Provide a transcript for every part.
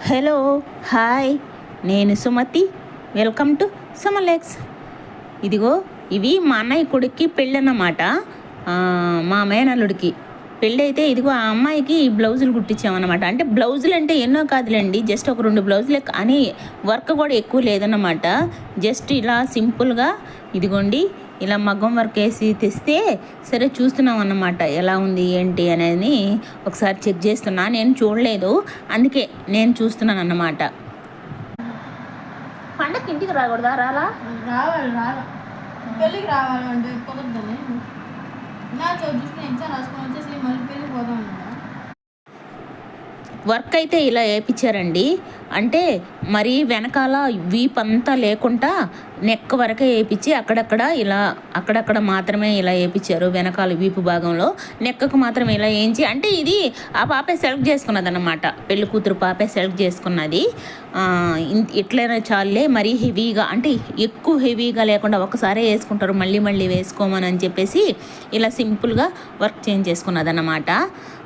Hello hi, నేను Sumathi. Welcome to సుమలెక్స్. ఇదిగో ఇవి మా అన్నయ్య కొడుక్కి పెళ్ళన్నమాట. మా మేనల్లుడికి పెళ్ళి అయితే ఇదిగో ఆ అమ్మాయికి ఈ బ్లౌజులు కుట్టించామన్నమాట. అంటే బ్లౌజులు అంటే ఎన్నో కాదులేండి, జస్ట్ ఒక 2 బ్లౌజులే అని, వర్క్ కూడా ఎక్కువ లేదన్నమాట. జస్ట్ ఇలా సింపుల్గా ఇదిగోండి ఇలా మగ్గం వర్క్ వేసి తెస్తే సరే చూస్తున్నాం అన్నమాట, ఎలా ఉంది ఏంటి అనేది ఒకసారి చెక్ చేస్తున్నా. నేను చూడలేదు, అందుకే నేను చూస్తున్నాను అన్నమాట. పండగకి ఇంటికి రాకూడదా? రావాలి పెళ్ళికి రావాలంటే కుదరదని నా చూసి ఎగ్జామ్ రాసుకొని వచ్చేసి మళ్ళీ పెళ్ళికి పోదాం. వర్క్ అయితే ఇలా వేయించారండి. అంటే మరీ వెనకాల వీప్ అంతా లేకుండా నెక్ వరకే వేయించి అక్కడక్కడ మాత్రమే ఇలా వేయించారు. వెనకాల వీపు భాగంలో నెక్కకు మాత్రం ఇలా వేయించి, అంటే ఇది ఆ పాపే సెలెక్ట్ చేసుకున్నది అన్నమాట. పెళ్లి కూతురు పాపే సెలెక్ట్ చేసుకున్నది. ఎట్లయినా చాలే, మరీ హెవీగా అంటే ఎక్కువ హెవీగా లేకుండా ఒకసారి వేసుకుంటారు, మళ్ళీ వేసుకోమని చెప్పేసి ఇలా సింపుల్గా వర్క్ చేంజ్ చేసుకున్నది అన్నమాట.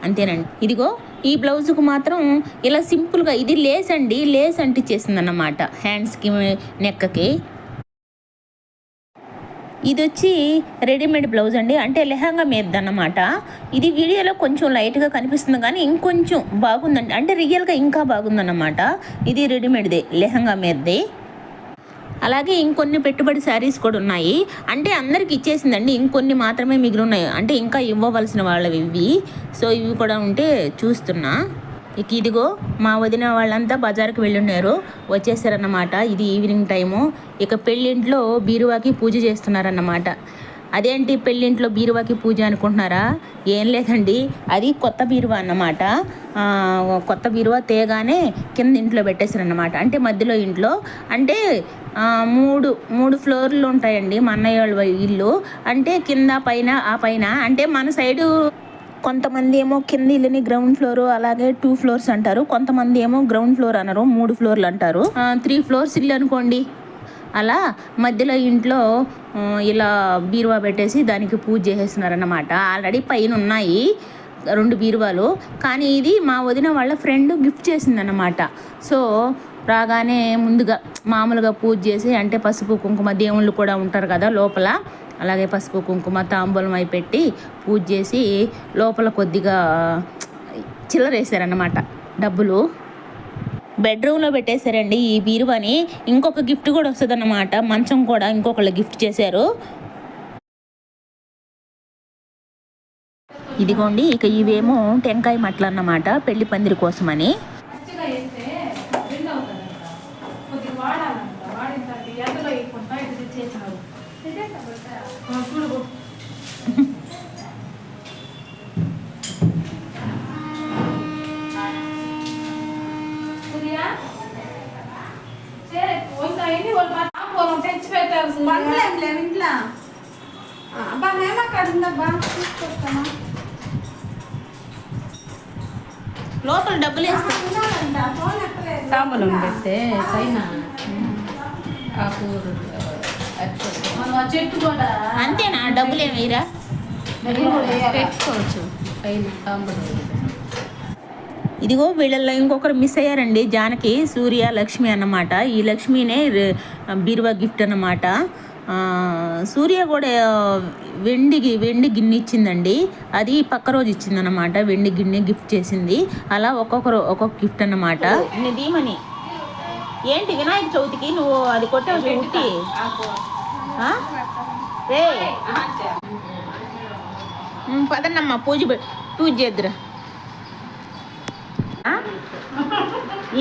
అంతేనండి. ఇదిగో ఈ బ్లౌజుకు మాత్రం ఇలా సింపుల్గా ఇది లేస్ అండి, లేస్ అంటించేసింది అన్నమాట హ్యాండ్స్కి, నెక్కకి. ఇది వచ్చి రెడీమేడ్ బ్లౌజ్ అండి, అంటే లెహంగా మీద అన్నమాట. ఇది వీడియోలో కొంచెం లైట్గా కనిపిస్తుంది కానీ ఇంకొంచెం బాగుందండి, అంటే రియల్గా ఇంకా బాగుందన్నమాట. ఇది రెడీమేడ్దే, లెహంగా మీదది. అలాగే ఇంకొన్ని పెట్టుబడి శారీస్ కూడా ఉన్నాయి, అంటే అందరికి ఇచ్చేసిందండి, ఇంకొన్ని మాత్రమే మిగిలి ఉన్నాయి, అంటే ఇంకా ఇవ్వవలసిన వాళ్ళవి ఇవి. సో ఇవి కూడా ఉంటే చూస్తున్నా. ఇదిగో మా వదిన వాళ్ళంతా బజార్కి వెళ్ళున్నారు, వచ్చేసారన్నమాట. ఇది ఈవినింగ్ టైము. ఇక పెళ్ళింట్లో బీరువాకి పూజ చేస్తున్నారన్నమాట. అదేంటి పెళ్ళింట్లో బీరువాకి పూజ అనుకుంటున్నారా? ఏం లేదండి, అది కొత్త బీరువా అన్నమాట. కొత్త బీరువా తేగానే కింద ఇంట్లో పెట్టేశారన్నమాట. అంటే మధ్యలో ఇంట్లో, అంటే మూడు ఫ్లోర్లు ఉంటాయండి మా అన్నయ్య వాళ్ళ ఇల్లు. అంటే కింద పైన ఆ పైన, అంటే మన సైడు కొంతమంది ఏమో కింద ఇల్లుని గ్రౌండ్ ఫ్లోర్, అలాగే 2 ఫ్లోర్స్ అంటారు. కొంతమంది ఏమో గ్రౌండ్ ఫ్లోర్ అనరు, 3 ఫ్లోర్లు అంటారు. 3 ఫ్లోర్స్ ఇల్లు అనుకోండి. అలా మధ్యలో ఇంట్లో ఇలా బీరువా పెట్టేసి దానికి పూజ చేసేస్తున్నారన్నమాట. ఆల్రెడీ పైన ఉన్నాయి 2 బీరువాలు, కానీ ఇది మా వదిన వాళ్ళ ఫ్రెండ్ గిఫ్ట్ చేసిందన్నమాట. సో రాగానే ముందుగా మామూలుగా పూజ చేసి, అంటే పసుపు కుంకుమ, దేవుళ్ళు కూడా ఉంటారు కదా లోపల, అలాగే పసుపు కుంకుమ తాంబూలం అయి పెట్టి పూజ చేసి లోపల కొద్దిగా చిల్లర వేసారన్నమాట, డబ్బులు. బెడ్రూమ్లో పెట్టేశారండి ఈ బీరువాని. ఇంకొక గిఫ్ట్ కూడా వస్తుంది అన్నమాట, మంచం కూడా ఇంకొకళ్ళు గిఫ్ట్ చేశారు. ఇదిగోండి, ఇక ఇవేమో టెంకాయ మట్టలు అన్నమాట, పెళ్లి పందిరి కోసమని. లోపల డబ్బులు తాంబూలం పెడితే పైన చెట్టు కూడా అంతేనా? డబ్బులు ఏమైరా పెట్టుకోవచ్చు పైన తాంబూలం. ఇదిగో వీళ్ళల్లో ఇంకొకరు మిస్ అయ్యారండి, జానకి, సూర్య, లక్ష్మి అన్నమాట. ఈ లక్ష్మినే బీరువా గిఫ్ట్ అన్నమాట. సూర్య కూడా వెండి గిన్నె ఇచ్చిందండి, అది పక్క రోజు ఇచ్చిందన్నమాట. వెండి గిన్నె గిఫ్ట్ చేసింది. అలా ఒక్కొక్కరు ఒక్కొక్క గిఫ్ట్ అన్నమాట. దీమని ఏంటి వినాయక చవితికి నువ్వు అది కొట్టావు ఉట్టి? రే పదన్నమ్మా పూజ చేద్దురా.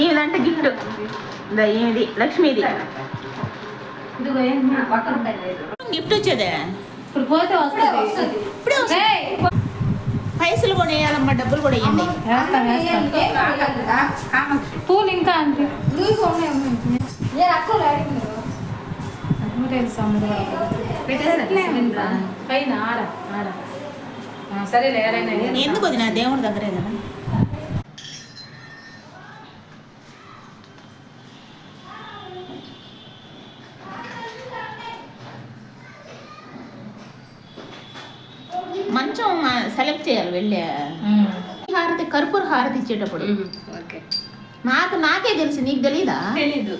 ఏదంటే గిఫ్ట్ ఏది? లక్ష్మీది గిఫ్ట్ వచ్చేదే. ఇప్పుడు పోతే వస్తుంది, ఇప్పుడే పైసలు కూడా వేయాలమ్మా, డబ్బులు కూడా వేయండి. పూలు ఇంకా అంటే పైన ఆడ సరేలే, ఎందుకు అది నా దేవుడి దగ్గరే కదా. మంచం సెలెక్ట్ చేయాలి వెళ్ళి. హారతి, కర్పూర హారతి ఇచ్చేటప్పుడు. ఓకే. నాకే తెలుసు, నీకు తెలీదా? తెలీదు,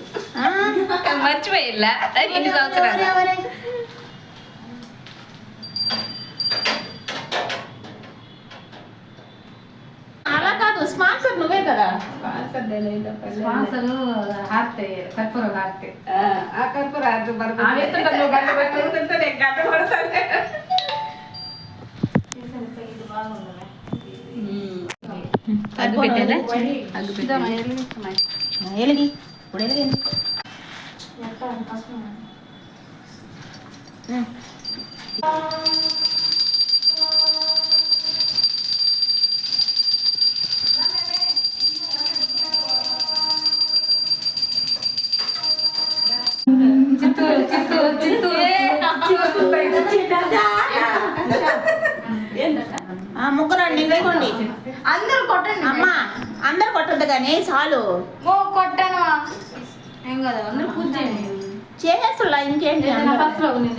మర్చిపోయిల్లా ఇన్ని ఎవరే, సంవత్సరాలు. ఎవరే? అలా కాదు, స్పాన్సర్ నువ్వే కదా. స్పాన్సరు హార్ట్ కర్పూర హార్ట్. ఆ కర్పూర ఆకు బరువు. ఆ వేస్తుంటే నువ్వు గంట పడుతుంటే నేను గంట పడుతాను. అగ్గు పెట్టారా? అగ్గు పెట్టారా? ఎలిగి ఇప్పుడు ఎలిగింది. ముగ్గురు నిండుకోండి. అందరూ కొట్టండి అమ్మా, అందరు కొట్టద్దు కానీ చాలు. కొట్టాను ఏం కదా, అందరూ పూజ చేయండి. చేసేస్తున్నా ఇంకేంటి. ఫస్ట్ లో ఉంది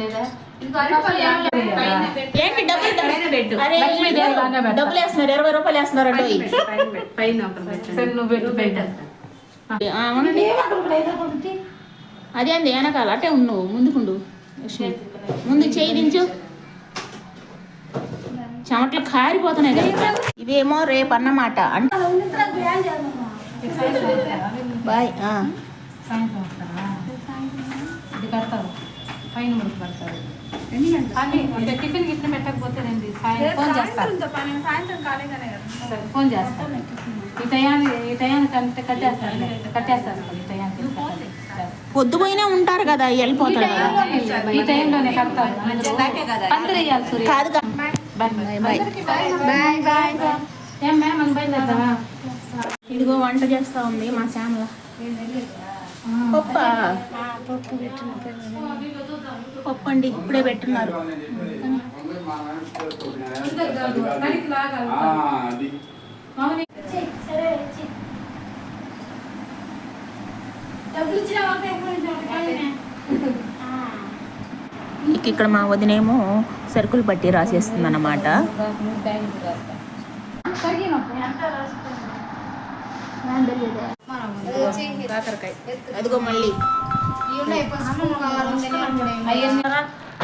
ఏంటి డబ్బులు? అరే, డబ్బులు వేస్తున్నారు, 20 రూపాయలు వేస్తున్నారు అండి. అదేంది వెనకాల అట్టే ఉండు, ముందుకుండు. ముందు చేయి దించు, చెమట్లు కారిపోతున్నాయి కదా. ఇదేమో రేపు అన్నమాట. అంటే బాయ్. ఇది కడతారు, పైన మురికి కడతారు. అంటే టిఫిన్ గిఫిన్ పెట్టకపోతే నేను ఫోన్ చేస్తాను. సరే, ఫోన్ చేస్తాను. ఈ టయానికి అంటే కట్టేస్తాను ఈ టయానికి. పొద్దుపోయినా ఉంటారు కదా, వెళ్ళిపోతారు కదా. ఈ టైంలోనే కడతారు. పందిరి వేయాలి సూర్య. కాదు కాదు. Bye bye. ఏం మ్యామ్ మనం బయలుదేరదామా? ఇదిగో వంట చేస్తా ఉంది మా శ్యామల. పప్ప పప్పు అండి, ఇప్పుడే పెట్టున్నారు. ఇక్కడ మా వదినేమో సరుకులు బట్టి రాసేస్తుంది అన్నమాట. కాకరకాయ అదిగో మళ్ళీ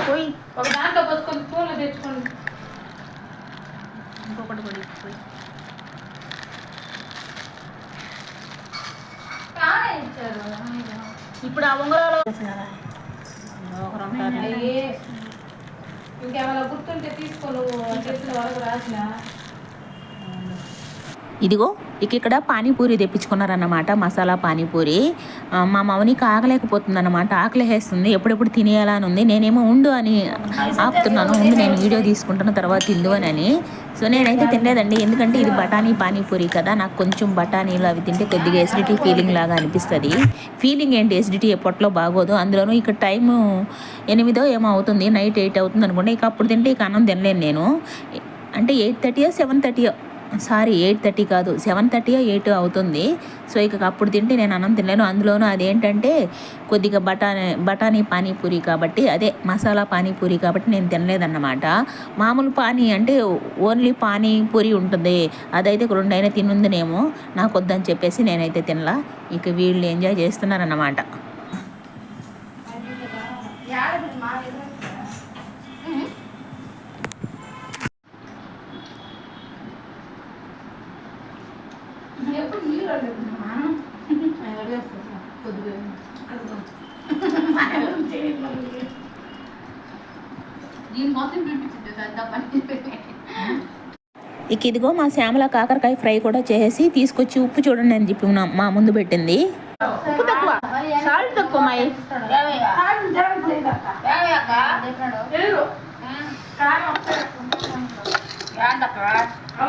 పోయి ఒక దాంట్లో పోసుకొని పూలు తెచ్చుకోండి. ఇంకొకటి కూడా పోయి. ఇప్పుడు ఆ ఉంగరాలు ఇంకేమైనా గుర్తుంటే తీసుకోను, చేతుల వరకు రాసిన. ఇదిగో ఇక్కడ పానీపూరి తెప్పించుకున్నారన్నమాట, మసాలా పానీపూరి. మా మౌనికి ఆకలేకపోతుందన్నమాట, ఆకలి వేస్తుంది, ఎప్పుడెప్పుడు తినేయాలని ఉంది. నేనేమో ఉండు అని ఆపుతున్నాను, ఉండు నేను వీడియో తీసుకుంటున్న తర్వాత తిందు అని. సో నేనైతే తినలేదండి, ఎందుకంటే ఇది బఠానీ పానీపూరి కదా, నాకు కొంచెం బఠానీలు అవి తింటే కొద్దిగా ఎసిడిటీ ఫీలింగ్ లాగా అనిపిస్తుంది. ఫీలింగ్ ఏంటి, ఎసిడిటీ ఎప్పట్లో బాగోదు. అందులోనూ ఇక్కడ టైము 8 ఏమో అవుతుంది, నైట్ 8 అవుతుంది అనుకోండి. ఇక అప్పుడు తింటే ఇక అన్నం తినలేను నేను. అంటే 8:30 7:30 సారీ 8:30 కాదు 7:30 8 అవుతుంది. సో ఇక అప్పుడు తింటే నేను అన్నం తినలేను. అందులోనూ అదేంటంటే కొద్దిగా బఠానీ పానీపూరి కాబట్టి, అదే మసాలా పానీపూరి కాబట్టి నేను తినలేదన్నమాట. మామూలు పానీ అంటే ఓన్లీ పానీపూరి ఉంటుంది, అదైతే 2 అయినా తినుందినేమో, నాకు వద్దని చెప్పేసి నేనైతే తినలా. ఇక వీళ్ళు ఎంజాయ్ చేస్తున్నారన్నమాట. ఇక ఇదిగో మా శ్యామల కాకరకాయ ఫ్రై కూడా చేసి తీసుకొచ్చి ఉప్పు చూడండి అని చెప్పి మా ముందు పెట్టింది. ఉప్పు తక్కువ, సాల్ట్ తక్కువ.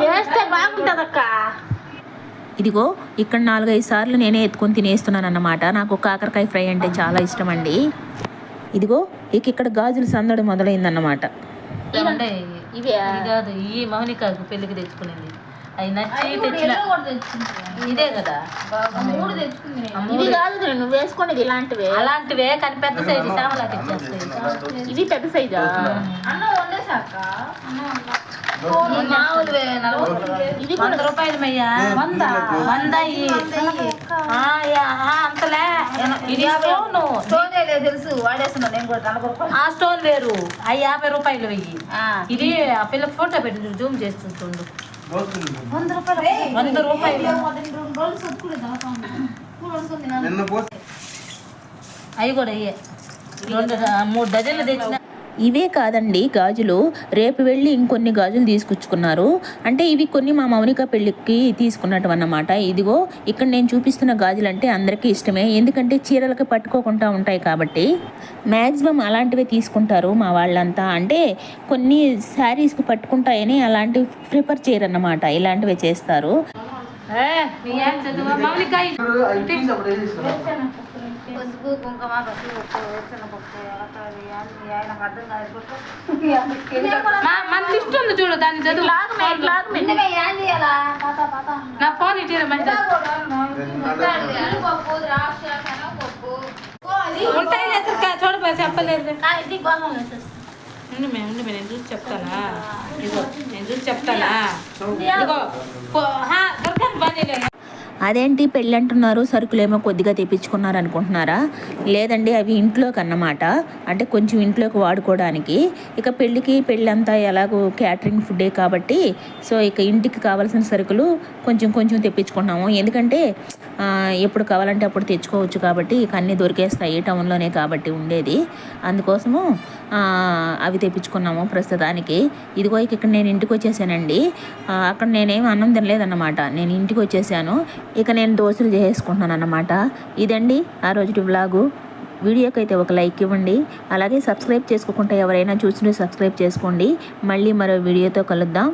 వేస్తే బాగుంటుంది అక్క. ఇదిగో ఇక్కడ 4-5 సార్లు నేనే ఎత్తుకొని తినేస్తున్నాను అన్నమాట. నాకు కాకరకాయ ఫ్రై అంటే చాలా ఇష్టం అండి. ఇదిగో ఇక్కడ గాజులు సందడి మొదలైందన్నమాట. ఇవి కాదు, ఈ మౌనికాకు పెళ్లికి తెచ్చుకునేది, అవి నచ్చి తెచ్చిన. ఇదే కదా ఇది కాదు నువ్వు వేసుకునేది, ఇలాంటివే అలాంటివే కానీ పెద్ద సైజు శ్యామలాకి ఇచ్చేస్తాయి. ఇది పెద్ద సైజా? మామూలువే 40 రూపాయలు మయ్యా, 100 100 అంతలే ఇది స్టోన్ తెలుసు వాడేస్తున్నా నేను కూడా 40 రూపాయలు. ఆ స్టోన్ వేరు అవి 50 రూపాయలు వెయ్యి. ఇది ఆ పిల్ల ఫోటో పెట్టి జూమ్ చేస్తుంటుండు 100 రూపాయలు. 100 రూపాయలు. 2 రోజులు సొత్తుకునేదా అవి కూడా అయ్యే 3 డజన్లు తెచ్చిన. ఇవే కాదండి గాజులు, రేపు వెళ్ళి ఇంకొన్ని గాజులు తీసుకొచ్చుకున్నారు. అంటే ఇవి కొన్ని మా మౌనిక పెళ్ళికి తీసుకున్నట్టు అన్నమాట. ఇదిగో ఇక్కడ నేను చూపిస్తున్న గాజులు అంటే అందరికీ ఇష్టమే, ఎందుకంటే చీరలకి పట్టుకోకుండా ఉంటాయి కాబట్టి మ్యాక్సిమం అలాంటివే తీసుకుంటారు మా వాళ్ళంతా. అంటే కొన్ని శారీస్కి పట్టుకుంటాయని అలాంటివి ప్రిఫర్ చేయరన్నమాట, ఇలాంటివే చేస్తారు. పసుపు కుంకుమ మన లిస్ట్ ఉంది చూడు, దాన్ని చదువు. నా ఫోన్ ఇటీవల మంచి ఉంటాయి చూడపో చెప్పలేదు. నేను చూసి చెప్తానా, ఇదిగో నేను చూసి చెప్తానా. ఇదిగో దొరకదు బాగా. అదేంటి పెళ్ళి అంటున్నారు, సరుకులేమో కొద్దిగా తెప్పించుకున్నారు అనుకుంటున్నారా? లేదండి, అవి ఇంట్లోకి అన్నమాట. అంటే కొంచెం ఇంట్లోకి వాడుకోవడానికి. ఇక పెళ్ళంతా ఎలాగో క్యాటరింగ్ ఫుడ్డే కాబట్టి సో ఇక ఇంటికి కావాల్సిన సరుకులు కొంచెం తెప్పించుకున్నాము. ఎందుకంటే ఎప్పుడు కావాలంటే అప్పుడు తెచ్చుకోవచ్చు కాబట్టి ఇక అన్నీ దొరికేస్తాయి టౌన్లోనే కాబట్టి ఉండేది. అందుకోసము అవి తెప్పించుకున్నాము ప్రస్తుతానికి. ఇదిగో ఇక్కడ నేను ఇంటికి వచ్చేసానండి. అక్కడ నేనేం అన్నం తినలేదన్నమాట, నేను ఇంటికి వచ్చేసాను. ఇక నేను దోశలు చేసుకుంటున్నాను అన్నమాట. ఇదండి ఆ రోజు వ్లాగు. వీడియోకి అయితే ఒక లైక్ ఇవ్వండి, అలాగే సబ్స్క్రైబ్ చేసుకోకుండా ఎవరైనా చూస్తుంటే సబ్స్క్రైబ్ చేసుకోండి. మళ్ళీ మరో వీడియోతో కలుద్దాం.